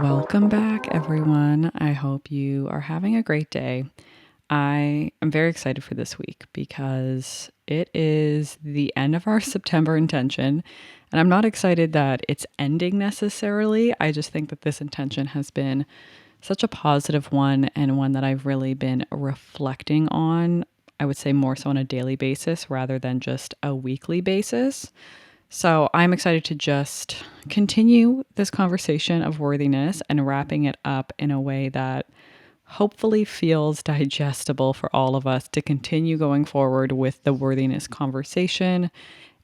Welcome back, everyone. I hope you are having a great day. I am very excited for this week because it is the end of our September intention. And I'm not excited that it's ending necessarily. I just think that this intention has been such a positive one and one that I've really been reflecting on. I would say more so on a daily basis rather than just a weekly basis. So I'm excited to just continue this conversation of worthiness and wrapping it up in a way that hopefully feels digestible for all of us to continue going forward with the worthiness conversation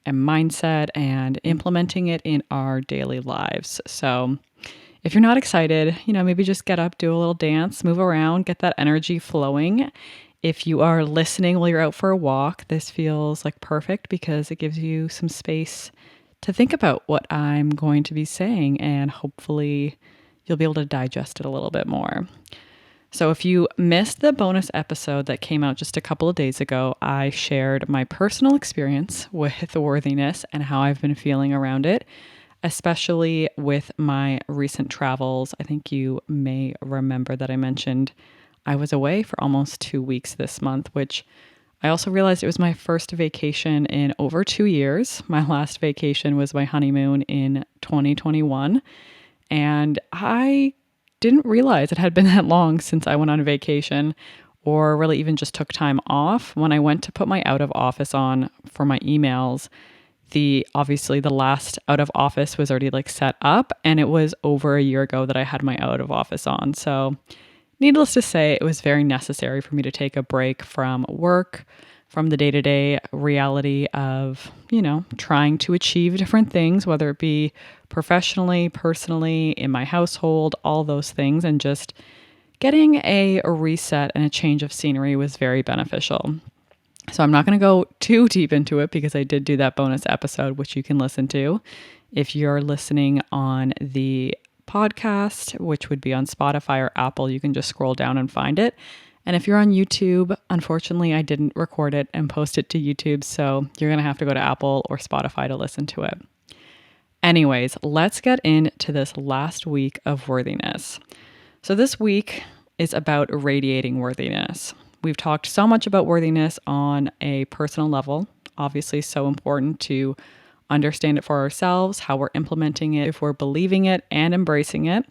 and mindset and implementing it in our daily lives. So if you're not excited, maybe just get up, do a little dance, move around, get that energy flowing. If you are listening while you're out for a walk, this feels like perfect because it gives you some space to think about what I'm going to be saying, and hopefully you'll be able to digest it a little bit more. So, if you missed the bonus episode that came out just a couple of days ago, I shared my personal experience with worthiness and how I've been feeling around it, especially with my recent travels. I think you may remember that I mentioned I was away for almost 2 weeks this month, which I also realized it was my first vacation in over 2 years. My last vacation was my honeymoon in 2021. And I didn't realize it had been that long since I went on vacation or really even just took time off. When I went to put my out of office on for my emails, obviously the last out of office was already set up, and it was over a year ago that I had my out of office on. So needless to say, it was very necessary for me to take a break from work, from the day-to-day reality of, trying to achieve different things, whether it be professionally, personally, in my household, all those things. And just getting a reset and a change of scenery was very beneficial. So I'm not going to go too deep into it because I did do that bonus episode, which you can listen to if you're listening on the podcast, which would be on Spotify or Apple. You can just scroll down and find it. And if you're on YouTube, unfortunately, I didn't record it and post it to YouTube. So you're going to have to go to Apple or Spotify to listen to it. Anyways, let's get into this last week of worthiness. So this week is about radiating worthiness. We've talked so much about worthiness on a personal level, obviously so important to understand it for ourselves, how we're implementing it, if we're believing it and embracing it.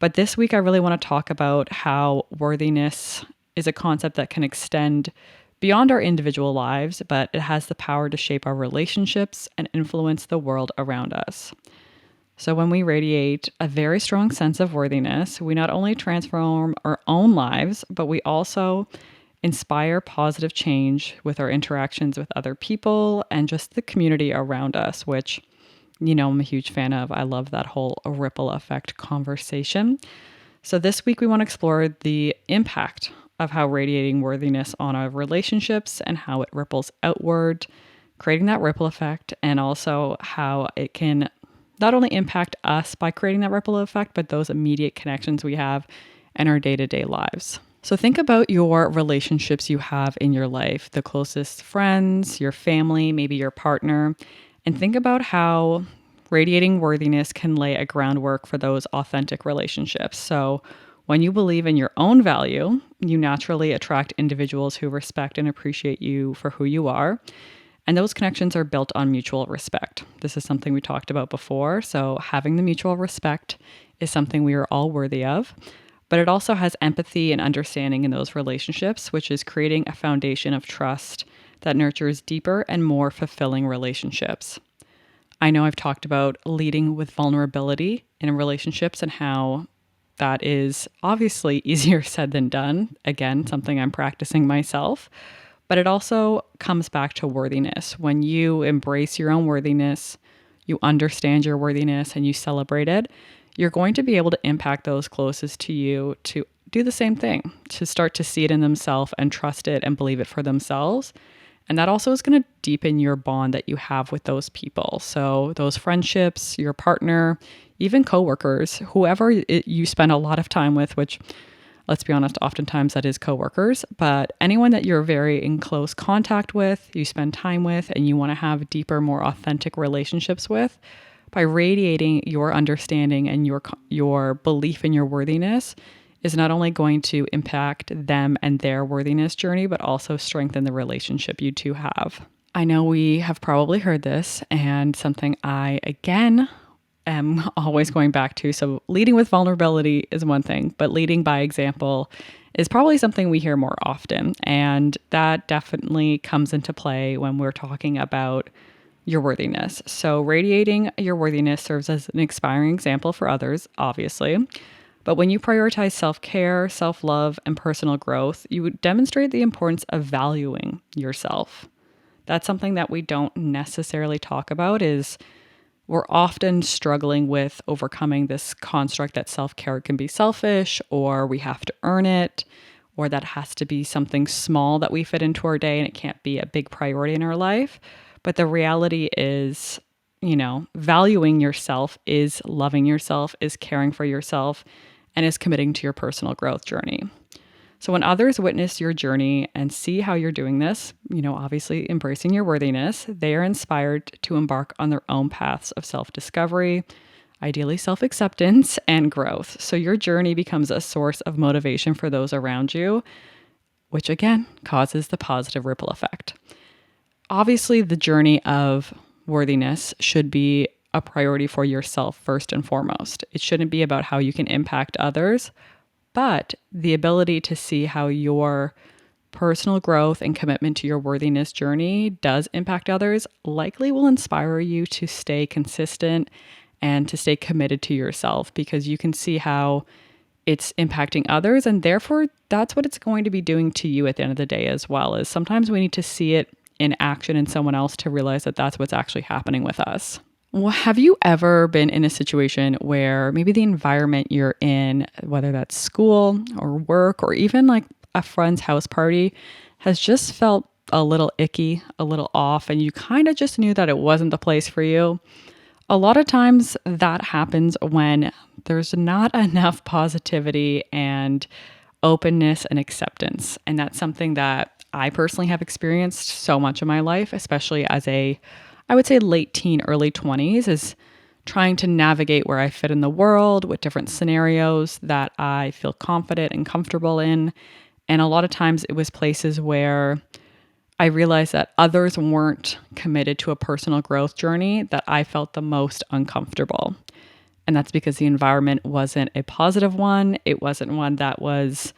But this week, I really want to talk about how worthiness is a concept that can extend beyond our individual lives, but it has the power to shape our relationships and influence the world around us. So when we radiate a very strong sense of worthiness, we not only transform our own lives, but we also inspire positive change with our interactions with other people and just the community around us, which, I'm a huge fan of. I love that whole ripple effect conversation. So this week we want to explore the impact of how radiating worthiness on our relationships and how it ripples outward, creating that ripple effect, and also how it can not only impact us by creating that ripple effect, but those immediate connections we have in our day-to-day lives. So think about your relationships you have in your life, the closest friends, your family, maybe your partner, and think about how radiating worthiness can lay a groundwork for those authentic relationships. So when you believe in your own value, you naturally attract individuals who respect and appreciate you for who you are. And those connections are built on mutual respect. This is something we talked about before. So having the mutual respect is something we are all worthy of. But it also has empathy and understanding in those relationships, which is creating a foundation of trust that nurtures deeper and more fulfilling relationships. I know I've talked about leading with vulnerability in relationships and how that is obviously easier said than done. Again, something I'm practicing myself. But it also comes back to worthiness. When you embrace your own worthiness, you understand your worthiness, and you celebrate it, you're going to be able to impact those closest to you to do the same thing, to start to see it in themselves and trust it and believe it for themselves. And that also is going to deepen your bond that you have with those people. So those friendships, your partner, even coworkers, whoever you spend a lot of time with, which, let's be honest, oftentimes that is coworkers, but anyone that you're very in close contact with, you spend time with, and you want to have deeper, more authentic relationships with, by radiating your understanding and your belief in your worthiness is not only going to impact them and their worthiness journey, but also strengthen the relationship you two have. I know we have probably heard this, and something I, again, am always going back to. So, leading with vulnerability is one thing, but leading by example is probably something we hear more often. And that definitely comes into play when we're talking about your worthiness. So, radiating your worthiness serves as an inspiring example for others, obviously. But when you prioritize self care, self love, and personal growth, you would demonstrate the importance of valuing yourself. That's something that we don't necessarily talk about is we're often struggling with overcoming this construct that self-care can be selfish or we have to earn it or that has to be something small that we fit into our day and it can't be a big priority in our life. But the reality is, valuing yourself is loving yourself, is caring for yourself, and is committing to your personal growth journey. So when others witness your journey and see how you're doing this, obviously embracing your worthiness, they are inspired to embark on their own paths of self-discovery, ideally self-acceptance and growth. So your journey becomes a source of motivation for those around you, which again causes the positive ripple effect. Obviously, the journey of worthiness should be a priority for yourself first and foremost. It shouldn't be about how you can impact others, but the ability to see how your personal growth and commitment to your worthiness journey does impact others likely will inspire you to stay consistent and to stay committed to yourself because you can see how it's impacting others and therefore that's what it's going to be doing to you at the end of the day as well. Is sometimes we need to see it in action in someone else to realize that that's what's actually happening with us. Well, have you ever been in a situation where maybe the environment you're in, whether that's school or work or even like a friend's house party, has just felt a little icky, a little off, and you kind of just knew that it wasn't the place for you? A lot of times that happens when there's not enough positivity and openness and acceptance. And that's something that I personally have experienced so much in my life, especially as I would say late teen, early 20s, is trying to navigate where I fit in the world with different scenarios that I feel confident and comfortable in. And a lot of times it was places where I realized that others weren't committed to a personal growth journey that I felt the most uncomfortable. And that's because the environment wasn't a positive one. It wasn't one that was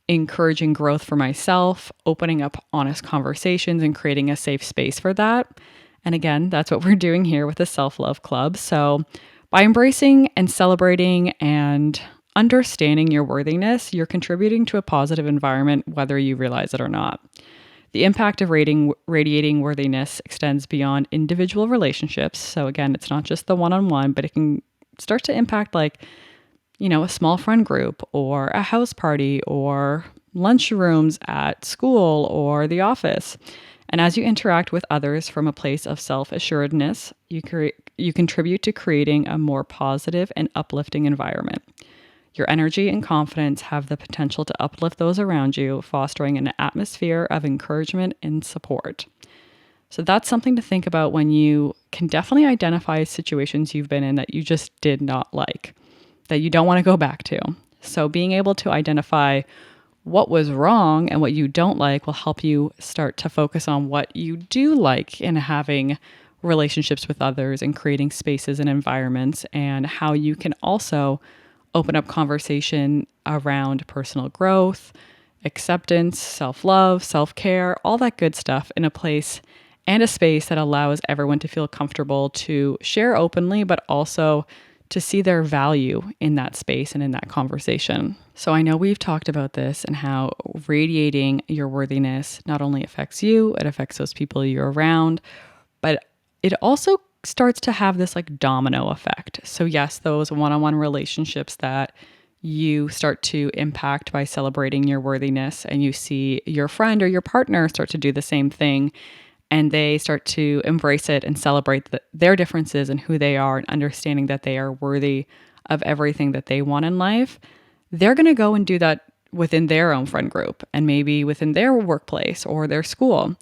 encouraging growth for myself, opening up honest conversations and creating a safe space for that. And again, that's what we're doing here with the Self-Love Club. So by embracing and celebrating and understanding your worthiness, you're contributing to a positive environment, whether you realize it or not. The impact of radiating worthiness extends beyond individual relationships. So again, it's not just the one-on-one, but it can start to impact a small friend group or a house party or lunchrooms at school or the office. And as you interact with others from a place of self-assuredness, you contribute to creating a more positive and uplifting environment. Your energy and confidence have the potential to uplift those around you, fostering an atmosphere of encouragement and support. So that's something to think about when you can definitely identify situations you've been in that you just did not like, that you don't want to go back to. So being able to identify what was wrong and what you don't like will help you start to focus on what you do like in having relationships with others and creating spaces and environments, and how you can also open up conversation around personal growth, acceptance, self-love, self-care, all that good stuff in a place and a space that allows everyone to feel comfortable to share openly, but also to see their value in that space and in that conversation. So I know we've talked about this and how radiating your worthiness not only affects you, it affects those people you're around, but it also starts to have this domino effect. So yes, those one-on-one relationships that you start to impact by celebrating your worthiness, and you see your friend or your partner start to do the same thing, and they start to embrace it and celebrate their differences and who they are, and understanding that they are worthy of everything that they want in life. They're going to go and do that within their own friend group and maybe within their workplace or their school.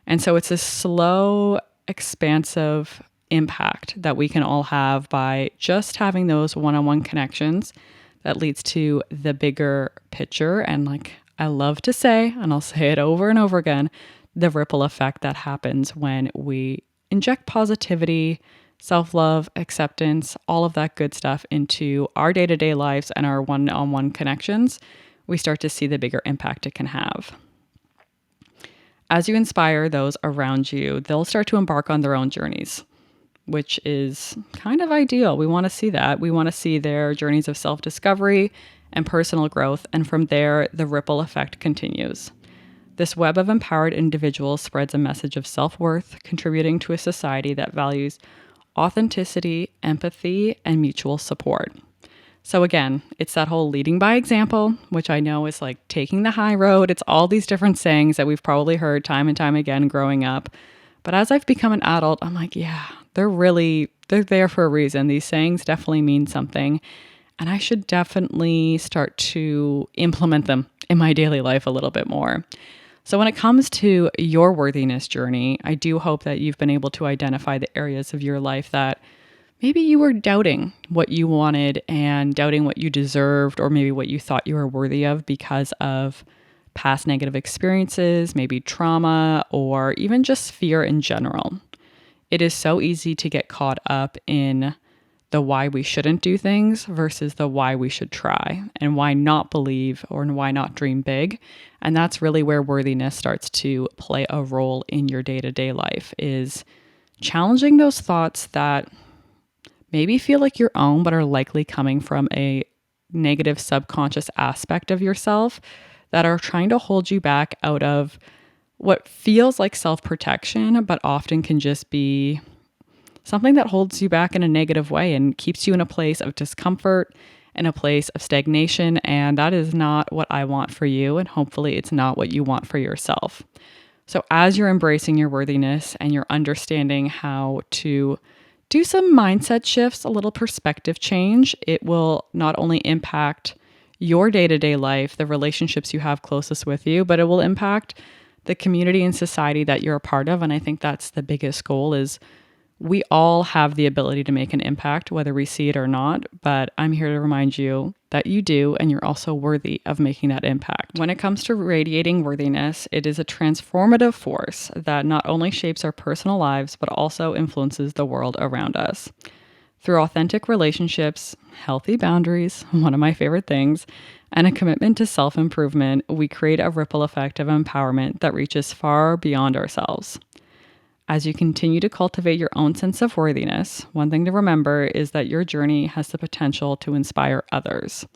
And so it's a slow, expansive impact that we can all have by just having those one-on-one connections that leads to the bigger picture. And like I love to say, and I'll say it over and over again, the ripple effect that happens when we inject positivity, self-love, acceptance, all of that good stuff into our day-to-day lives and our one-on-one connections, we start to see the bigger impact it can have. As you inspire those around you, they'll start to embark on their own journeys, which is kind of ideal. We want to see that. We want to see their journeys of self-discovery and personal growth, and from there, the ripple effect continues. This web of empowered individuals spreads a message of self-worth, contributing to a society that values authenticity, empathy, and mutual support. So again, it's that whole leading by example, which I know is like taking the high road. It's all these different sayings that we've probably heard time and time again growing up. But as I've become an adult, I'm like, yeah, they're there for a reason. These sayings definitely mean something. And I should definitely start to implement them in my daily life a little bit more. So when it comes to your worthiness journey, I do hope that you've been able to identify the areas of your life that maybe you were doubting what you wanted and doubting what you deserved, or maybe what you thought you were worthy of because of past negative experiences, maybe trauma, or even just fear in general. It is so easy to get caught up in the why we shouldn't do things versus the why we should try, and why not believe or why not dream big. And that's really where worthiness starts to play a role in your day-to-day life, is challenging those thoughts that maybe feel like your own, but are likely coming from a negative subconscious aspect of yourself that are trying to hold you back out of what feels like self-protection, but often can just be something that holds you back in a negative way and keeps you in a place of discomfort, in a place of stagnation. And that is not what I want for you. And hopefully it's not what you want for yourself. So as you're embracing your worthiness and you're understanding how to do some mindset shifts, a little perspective change, it will not only impact your day-to-day life, the relationships you have closest with you, but it will impact the community and society that you're a part of. And I think that's the biggest goal, is we all have the ability to make an impact, whether we see it or not. But I'm here to remind you that you do, and you're also worthy of making that impact. When it comes to radiating worthiness, it is a transformative force that not only shapes our personal lives, but also influences the world around us. Through authentic relationships, healthy boundaries, one of my favorite things, and a commitment to self-improvement, we create a ripple effect of empowerment that reaches far beyond ourselves. As you continue to cultivate your own sense of worthiness, one thing to remember is that your journey has the potential to inspire others.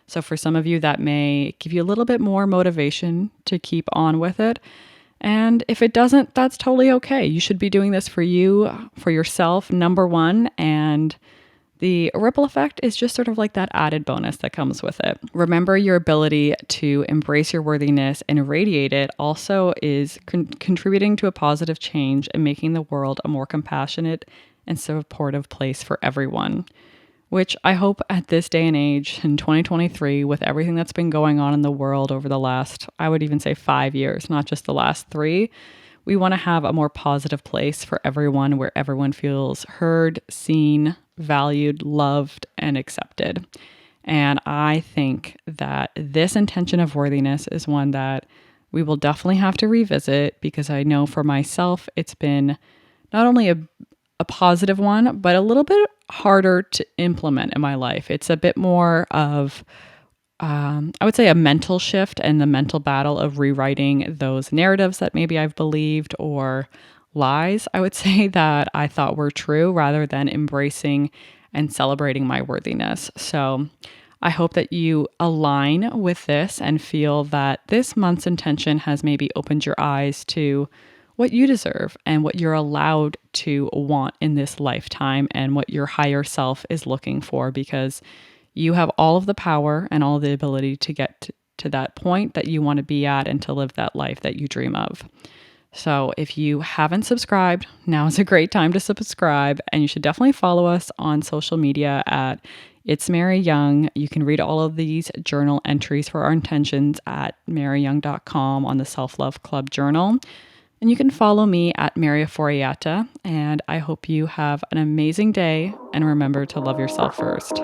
So for some of you, that may give you a little bit more motivation to keep on with it. And if it doesn't, that's totally okay. You should be doing this for you, for yourself, number one. And the ripple effect is just sort of like that added bonus that comes with it. Remember, your ability to embrace your worthiness and radiate it also is contributing to a positive change and making the world a more compassionate and supportive place for everyone. Which I hope at this day and age in 2023, with everything that's been going on in the world over the last, I would even say 5 years, not just the last 3, we want to have a more positive place for everyone, where everyone feels heard, seen, valued, loved, and accepted. And I think that this intention of worthiness is one that we will definitely have to revisit, because I know for myself, it's been not only a positive one, but a little bit harder to implement in my life. It's a bit more of, I would say, a mental shift and the mental battle of rewriting those narratives that maybe I've believed, or lies, I would say, that I thought were true, rather than embracing and celebrating my worthiness. So I hope that you align with this and feel that this month's intention has maybe opened your eyes to what you deserve and what you're allowed to want in this lifetime, and what your higher self is looking for, because you have all of the power and all the ability to get to that point that you want to be at and to live that life that you dream of. So if you haven't subscribed, now is a great time to subscribe, and you should definitely follow us on social media at It's Mary Young. You can read all of these journal entries for our intentions at maryyoung.com on the Self-Love Club journal. And you can follow me at Maria Foriata. And I hope you have an amazing day and remember to love yourself first.